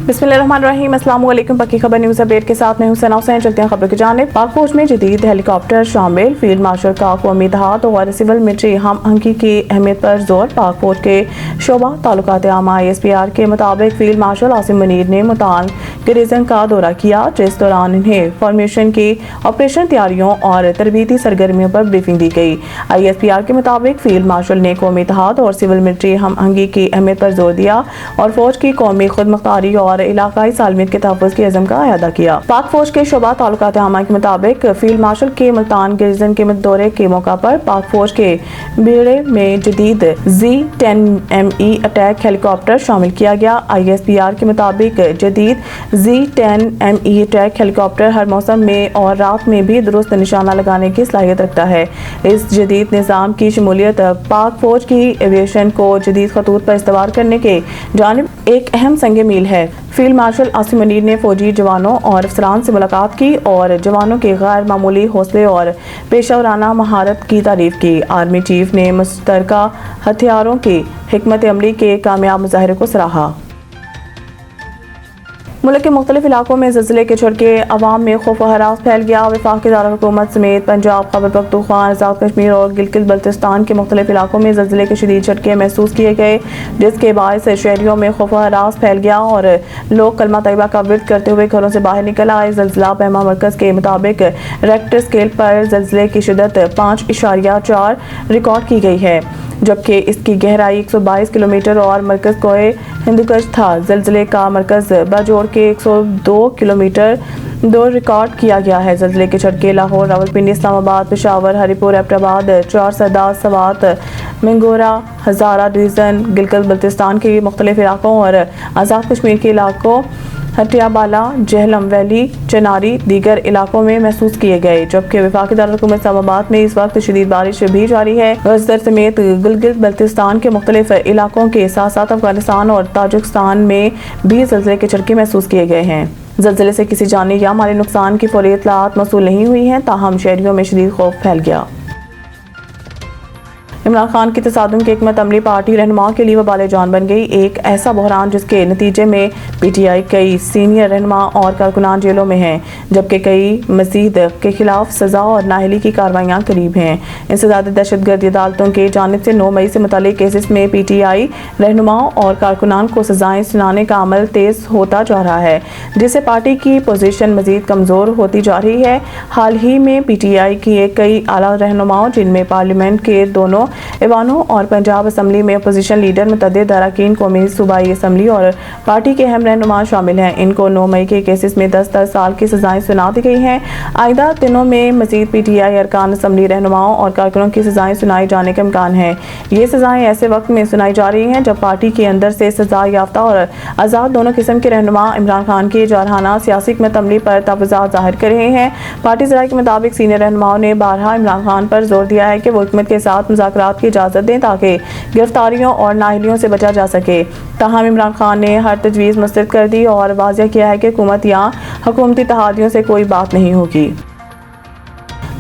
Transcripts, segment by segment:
बिस्मिल्लाहिर्रहमानिर्रहीम, अस्सलाम वालेकुम। पक्की खबर न्यूज़ अपडेट के साथ मैं हूं सना हुसैन। चलते हैं खबर की जानिब। पाक फौज में जदीद हेलीकॉप्टर शामिल, फील्ड मार्शल का कौमी इत्तेहाद और सिविल मिलिट्री हम आहंगी की अहमियत पर जोर। पाक फौज के शोबा ताल्लुकात आमा ISPR के मुताबिक फील्ड मार्शल आसिम मुनीर ने मुल्तान गैरिसन का दौरा किया, जिस दौरान इन्हें फॉर्मेशन की ऑपरेशन तैयारियों और तरबीती सरगर्मियों पर ब्रीफिंग दी गई। ISPR के मुताबिक फील्ड मार्शल ने कौमी इत्तेहाद और सिविल मिलिट्री हम आहंगी की अहमियत पर जोर दिया और फौज की कौमी खुद मुख्तारी और इलाकाई सालमियत के तहफ़्फ़ुज़ की अज़म का अदा किया। पाक फौज के शोबा ताल्लुकात आमा के मुताबिक फील्ड मार्शल के मुल्तान गैरिसन के दौरे के मौका पर पाक फौज के बेड़े में जदीद Z-10ME अटैक हेलीकॉप्टर शामिल किया गया। ISPR के मुताबिक जदीद Z-10ME अटैक हेलीकॉप्टर हर मौसम में और रात में भी दुरुस्त निशाना लगाने की सलाहियत रखता है। इस जदीद निज़ाम की शमूलियत पाक फौज की एविएशन को जदीद खतूत पर इस्तेमाल करने के जानिब एक अहम संग मील है। फील्ड मार्शल आसिम मुनीर ने फौजी जवानों और अफसरान से मुलाकात की और जवानों के गैर मामूली हौसले और पेशावराना महारत की तारीफ की। आर्मी चीफ ने मुश्तरका हथियारों की हिकमत अमली के कामयाब मुजाहरे को सराहा। मुल्क के मुख्तलिफ इलाकों में ज़लज़ले के झटके, अवाम में खौफ व हरास फैल गया। वफाकी दारुल-हुकूमत समेत पंजाब, खैबर पख्तूनख्वा, आज़ाद कश्मीर और गिलगित बल्तिस्तान के मुख्तलिफ इलाकों में ज़लज़ले के शदीद झटके महसूस किए गए, जिसके बायस शहरियों में खौफ व हरास फैल गया और लोग कलमा तैयबा का विर्द करते हुए घरों से बाहर निकल आए। ज़लज़ला पैमा मरकज़ के मुताबिक रेक्टर स्केल पर ज़लज़ले की शिद्दत 5.4 रिकॉर्ड की गई है, जबकि इसकी गहराई 122 किलोमीटर और मरकज़ कोए हिंदुकुश था। ज़लज़ले का मरकज़ बजोड़ के 102 किलोमीटर दूर रिकॉर्ड किया गया है। ज़लज़ले के झटके लाहौर, रावलपिंडी, इस्लामाबाद, पेशावर, हरीपुर, एबटाबाद, चारसदा, सवात, मिंगोरा, हज़ारा डिवीज़न, गिलगित बल्तिस्तान के मुख्तलिफ इलाकों और आज़ाद कश्मीर के इलाकों हटियाबाला, जेहलम वैली, चनारी दीगर इलाकों में महसूस किए गए, जबकि वफाकी दारुल-हुकूमत इस्लामाबाद में इस वक्त शदीद बारिश भी जारी है। गजदर समेत गिलगित बल्तिस्तान के मुख्तलिफ इलाकों के साथ साथ अफगानिस्तान और ताजिकिस्तान में भी ज़लज़ले के झटके महसूस किए गए हैं। ज़लज़ले से किसी जानी या माली नुकसान की फौरी इत्तलात मौसूल नहीं हुई हैं, ताहम शहरियों में शदीद खौफ फैल गया। इमरान खान की तसादुम की हिकमत अमली पार्टी रहनुमाओं के लिए वबाल जान बन गई। एक ऐसा बहरान जिसके नतीजे में PTI कई सीनियर रहनुमा और कारकुनान जेलों में हैं, जबकि कई मजीद के खिलाफ सज़ा और नाअहली की कार्रवाइयाँ करीब हैं। इंसदाद दहशतगर्दी अदालतों की जानिब से 9 मई से मुतल्लिक केसेस में PTI रहनुमाओं और कारकुनान को सजाएं सुनाने का अमल तेज़ होता जा रहा है, जिससे पार्टी की पोजीशन मजीद कमज़ोर होती जा रही है। हाल ही में PTI की कई आला रहनुमाओं, जिनमें पार्लियामेंट के दोनों ऐवानों और पंजाब असम्बली में अपोजिशन लीडर, मुतअद्दिद अरकान कौमी सूबाई असम्बली और पार्टी के अहम रहनुमा शामिल हैं, इनको 9 मई के केसेस में 10-10 साल की सजाएं सुना दी गई हैं। आइंदा दिनों में मजीद PTI अरकान असम्बली रहनुमाओं और कारकुनों की सजाएं सुनाई जाने का इम्कान है। ये सजाएं ऐसे वक्त में सुनाई जा रही हैं जब पार्टी के अंदर से सजा याफ्ता और आज़ाद दोनों किस्म के रहनुमा इमरान खान की जारहाना सियासी हिकमत अमली पर तफज़ात ज़ाहिर कर रहे हैं। पार्टी ज़राए के मुताबिक सीनियर रहनुमाओं ने बारहा इमरान खान पर जोर दिया है कि वो हुकूमत के साथ मुज़ाकरात की इजाज़त दें ताकि गिरफ्तारियों और नाअहलियों से बचा जा सके। ताहम इमरान खान ने हर तजवीज़ मुस्तरद कर दी और वाज़ेह किया है कि हुकूमत या हुकूमती इत्तेहादियों से कोई बात नहीं होगी।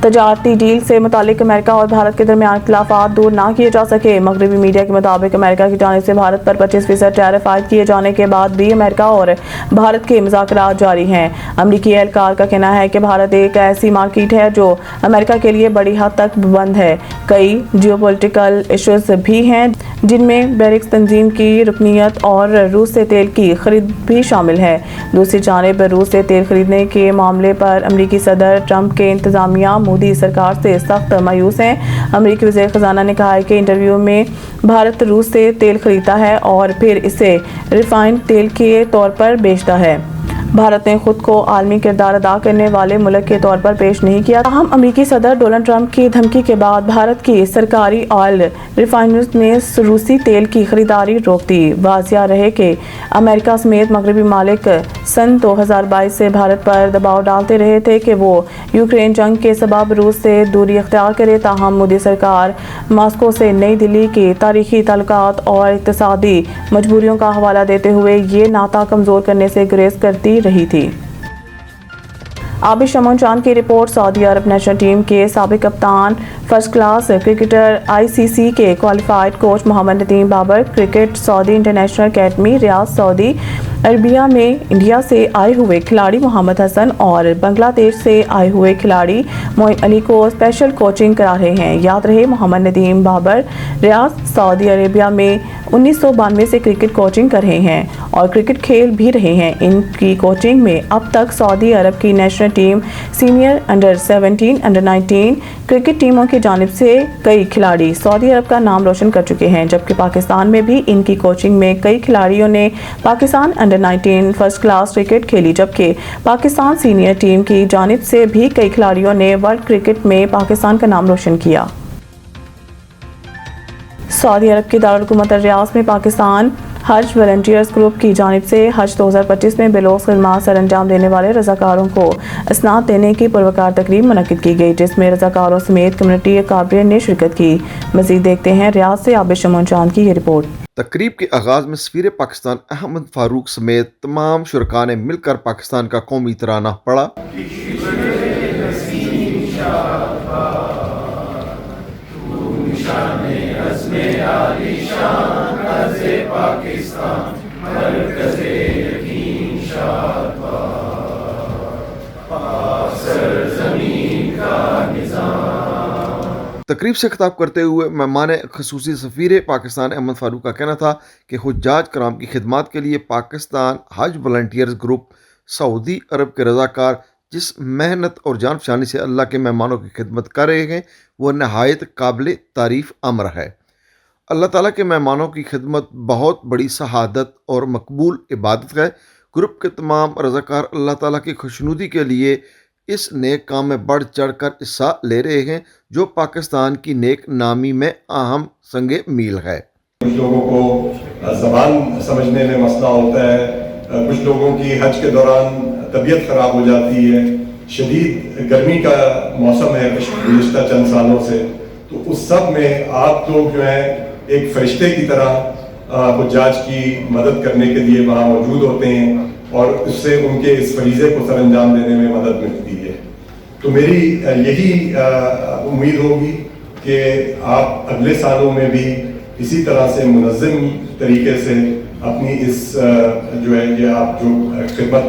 तजारती डील से मुतालिक अमेरिका और भारत के दरमियान इख्तिलाफात दूर ना किए जा सके। मगरबी मीडिया के मुताबिक अमेरिका की जानिब से भारत पर 25% टैरिफ आयद किए जाने के बाद भी अमेरिका और भारत के मुज़ाकरात जारी हैं। अमरीकी एहलकार का कहना है कि भारत एक ऐसी मार्केट है जो अमेरिका के लिए बड़ी हद तक बंद है। कई जियोपॉलिटिकल इशूज़ भी हैं, जिनमें ब्रिक्स तंजीम की रुकनीत और रूस से तेल की खरीद भी शामिल है। दूसरी जानिब रूस से तेल खरीदने के मामले पर अमरीकी सदर ट्रंप के इंतजामिया मोदी सरकार से सख्त मायूस हैं। अमरीकी वज़ीर ख़ज़ाना ने कहा है कि इंटरव्यू में भारत रूस से तेल खरीदता है और फिर इसे रिफाइंड तेल के तौर पर बेचता है। भारत ने खुद को आलमी किरदार अदा करने वाले मुल्क के तौर पर पेश नहीं किया। ताहम अमरीकी सदर डोनाल्ड ट्रंप की धमकी के बाद भारत की सरकारी ऑयल रिफाइनर्स ने रूसी तेल की खरीदारी रोक दी। वाज़िया रहे कि अमेरिका समेत मगरबी मालिक सन 2022 से भारत पर दबाव डालते रहे थे कि वो यूक्रेन जंग के सबब रूस से दूरी अख्तियार करे। ताहम मोदी सरकार मॉस्को से नई दिल्ली के तारीखी ताल्लुकात और इक़्तिसादी मजबूरियों का हवाला देते हुए ये नाता कमज़ोर करने से गुरेज करती रही थी। आबिश शमून चांद की report. Saudi Arab national team के साबिक कप्तान, फर्स्ट क्लास क्रिकेटर, ICC के qualified coach Mohammad Nadeem Babar, cricket Saudi international academy Riyadh Saudi Arabia में इंडिया से आए हुए खिलाड़ी मोहम्मद हसन और बांग्लादेश से आए हुए खिलाड़ी मोइन अली को स्पेशल कोचिंग करा रहे हैं। याद रहे, Mohammad Nadeem Babar Riyadh Saudi Arabia में 1992 से क्रिकेट कोचिंग कर रहे हैं और क्रिकेट खेल भी रहे हैं। इनकी कोचिंग में अब तक सऊदी अरब की national team, senior, under 17, under 19 cricket टीमों की जानिब से कई खिलाड़ी सऊदी अरब का नाम रोशन कर चुके हैं, जबकि पाकिस्तान में भी इनकी कोचिंग में कई खिलाड़ियों ने Pakistan under 19 first class cricket खेली, जबकि पाकिस्तान सीनियर टीम की जानिब से भी कई खिलाड़ियों ने वर्ल्ड क्रिकेट में पाकिस्तान का नाम रोशन किया। सऊदी अरब की दारुल हुकूमत रियाद में पाकिस्तान हज वॉलंटियर्स ग्रुप की जानिब से हज 2025 में बेलोस खिदमात सर अंजाम देने वाले रज़ाकारों को इसनाद देने की पुरवकार तकरीब मुनक्किद की गई, जिसमें रज़ाकारों समेत कम्युनिटी अकाबरीन ने शिरकत की। मज़ीद देखते हैं रियाद से आबिश शमून चांद की ये रिपोर्ट। तकरीब के आगाज़ में सफ़ीर पाकिस्तान अहमद फारूक समेत तमाम शुरका ने मिलकर पाकिस्तान का कौमी तराना पढ़ा। तकरीब से खिताब करते हुए मेहमान खसूसी सफ़ीर पाकिस्तान अहमद फारूक का कहना था कि हुज्जाज कराम की खिदमत के लिए पाकिस्तान हज वॉलंटियर्स ग्रुप सऊदी अरब के रज़ाकार जिस मेहनत और जानफशानी से अल्लाह के मेहमानों की खिदमत कर रहे हैं वो नहायत काबिल तारीफ़ अमर है। अल्लाह ताला के मेहमानों की खिदमत बहुत बड़ी शहादत और मकबूल इबादत है। ग्रुप के तमाम रज़ाकार अल्लाह ताला की खुशनुदी के लिए इस नेक काम में बढ़ चढ़ कर हिस्सा ले रहे हैं, जो पाकिस्तान की नेक नामी में अहम संगे मील है। कुछ लोगों को ज़बान समझने में मसला होता है, कुछ लोगों की हज के दौरान तबीयत ख़राब हो जाती है, शदीद गर्मी का मौसम है गुज़िश्ता चंद सालों से, तो उस सब में आप लोग जो है एक फरिश्ते की तरह हुज्जाज की मदद करने के लिए वहाँ मौजूद होते हैं और उससे उनके इस फरीज़े को सर अंजाम देने में मदद मिलती है। तो मेरी यही उम्मीद होगी कि आप अगले सालों में भी इसी तरह से मुनज़्ज़म तरीके से अपनी इस जो है ये आप जो खिदमत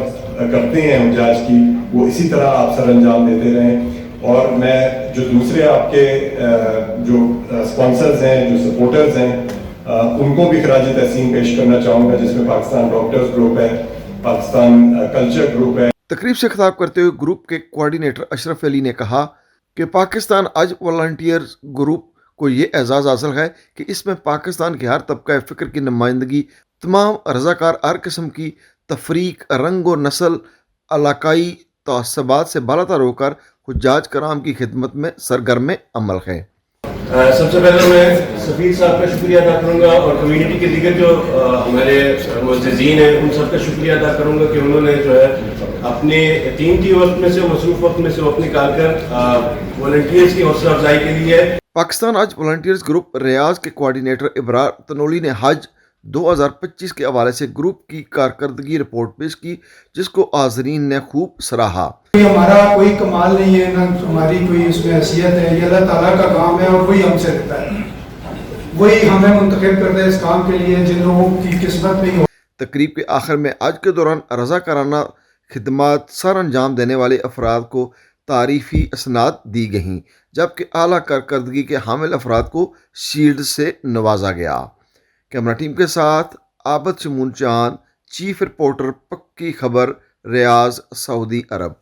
करते हैं हुज्जाज की वो इसी तरह आप सर अंजाम देते रहें। और मैं जो दूसरे आपके जो स्पॉन्सर्स हैं, जो सपोर्टर्स हैं, उनको भी खराज तहसीन पेश करना चाहूँगा, जिसमें पाकिस्तान डॉक्टर्स ग्रुप है, पाकिस्तान कल्चर ग्रुप है। तकरीब से खिताब करते हुए ग्रुप के कोऑर्डिनेटर अशरफ अली ने कहा कि पाकिस्तान हज वॉलंटियर्स ग्रुप को ये एजाज़ हासिल है कि इसमें पाकिस्तान के हर तबका फ़िक्र की नुमाइंदगी, तमाम रज़ाकार हर किस्म की तफरीक, रंग व नस्ल, इलाकाई तअस्सुबात से बालातर होकर हुज्जाज कराम की खिदमत में सरगर्म अमल है। सबसे पहले मैं सफ़ीर साहब का शुक्रिया अदा करूँगा और कम्युनिटी के दीगर जो हमारे मुअज़्ज़िज़ीन हैं उन सब का शुक्रिया अदा करूँगा कि उन्होंने जो है अपने कीमती वक्त में से, मसरूफ़ वक्त में से वक्त निकाल कर वॉलंटियर्स की हौसला अफजाई के लिए। पाकिस्तान हज वॉलंटियर्स ग्रुप रियाज के कोऑर्डिनेटर इब्रार तनोली ने हज 2025 के हवाले से ग्रुप की कारकर्दगी रिपोर्ट पेश की, जिसको हाज़रीन ने खूब सराहा। हमारा कोई कमाल नहीं है, ना हमारी कोई उसमें हैसियत है, ये अल्लाह ताला का काम है और वही हमसे रहता है, वही हमें मुंतखब करता है इस काम के लिए जिन लोगों की किस्मत नहीं हो। तकरीब के आखिर में आज के दौरान रज़ाकाराना खिदमत सर अंजाम देने वाले अफराद को तारीफ़ी असनाद दी गईं, जबकि आला कारकर्दगी के हामिल अफराद को शील्ड से नवाजा गया। कैमरा टीम के साथ आबिश शमून चांद, चीफ रिपोर्टर, पक्की खबर, रियाद, सऊदी अरब।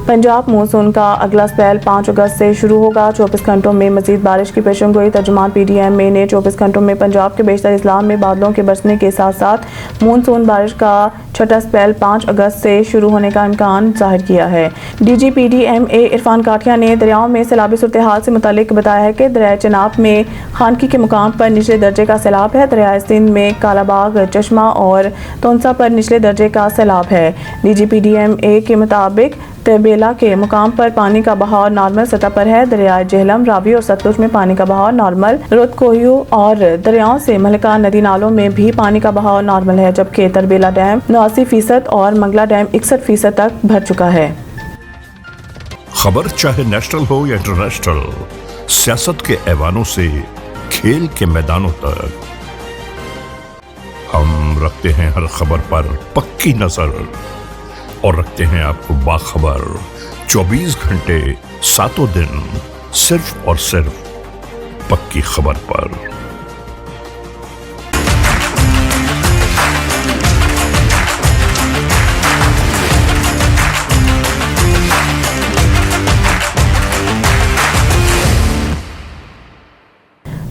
पंजाब मानसून का अगला स्पेल 5 अगस्त से शुरू होगा। 24 घंटों में मजीद बारिश की पेशेनगोई। तर्जुमान PDM ने 24 घंटों में पंजाब के बेशतर इस्लाम में बादलों के बरसने के साथ साथ मानसून बारिश का छठा स्पेल 5 अगस्त से शुरू होने का इम्कान जाहिर किया है। DG PDM इरफान काठिया ने दरियाओं में सैलाबी सूरत हाल से मुतालिक बताया है कि दरिया चनाब में खानकी के मुकाम पर निचले दर्जे का सैलाब है। दरिया सिंध में कालाबाग, चश्मा और तोनसा पर निचले दर्जे का सैलाब है। DG PDM के मुताबिक तरबेला के मुकाम पर पानी का बहाव नॉर्मल सतह पर है। दरियाए झेलम, रावी और सतलुज में पानी का बहाव नॉर्मल। रुतकोयू और दरियाओं से महलका नदी नालों में भी पानी का बहाव नॉर्मल है, जबकि तरबेला डैम 89% और मंगला डैम 61% तक भर चुका है। खबर चाहे नेशनल हो या इंटरनेशनल, सियासत के ऐवानों से खेल के मैदानों तक, हम रखते हैं हर खबर पर पक्की नजर और रखते हैं आपको बाखबर 24 घंटे 7 दिन सिर्फ और सिर्फ पक्की खबर पर।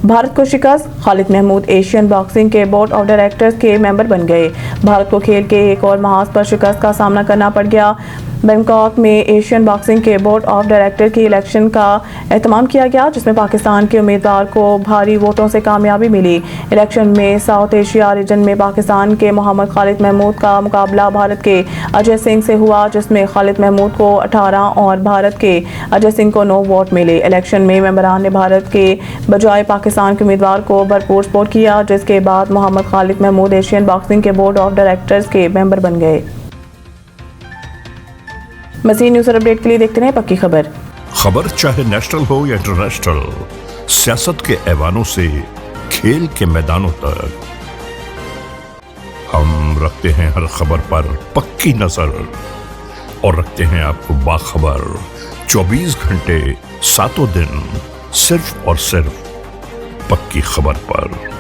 भारत को शिकस्त, खालिद महमूद एशियन बॉक्सिंग के बोर्ड ऑफ डायरेक्टर्स के मेंबर बन गए। भारत को खेल के एक और महाज पर शिकस्त का सामना करना पड़ गया। बैंकॉक में एशियन बॉक्सिंग के बोर्ड ऑफ डायरेक्टर की इलेक्शन का एहतमाम किया गया, जिसमें पाकिस्तान के उम्मीदवार को भारी वोटों से कामयाबी मिली। इलेक्शन में साउथ एशिया रीजन में पाकिस्तान के मोहम्मद खालिद महमूद का मुकाबला भारत के अजय सिंह से हुआ, जिसमें खालिद महमूद को 18 और भारत के अजय सिंह को 9 वोट मिले। इलेक्शन में मेंबरान ने भारत के बजाय पाकिस्तान के उम्मीदवार को भरपूर सपोर्ट किया, जिसके बाद मोहम्मद खालिद महमूद एशियन बॉक्सिंग के बोर्ड ऑफ डायरेक्टर्स के मेंबर बन गए। मज़ीद न्यूज़ और अपडेट के लिए देखते रहें पक्की खबर। खबर चाहे नेशनल हो या इंटरनेशनल, सियासत के ऐवानों से खेल के मैदानों तक, हम रखते हैं हर खबर पर पक्की नजर और रखते हैं आपको बाखबर 24 घंटे 7 दिन सिर्फ और सिर्फ पक्की खबर पर।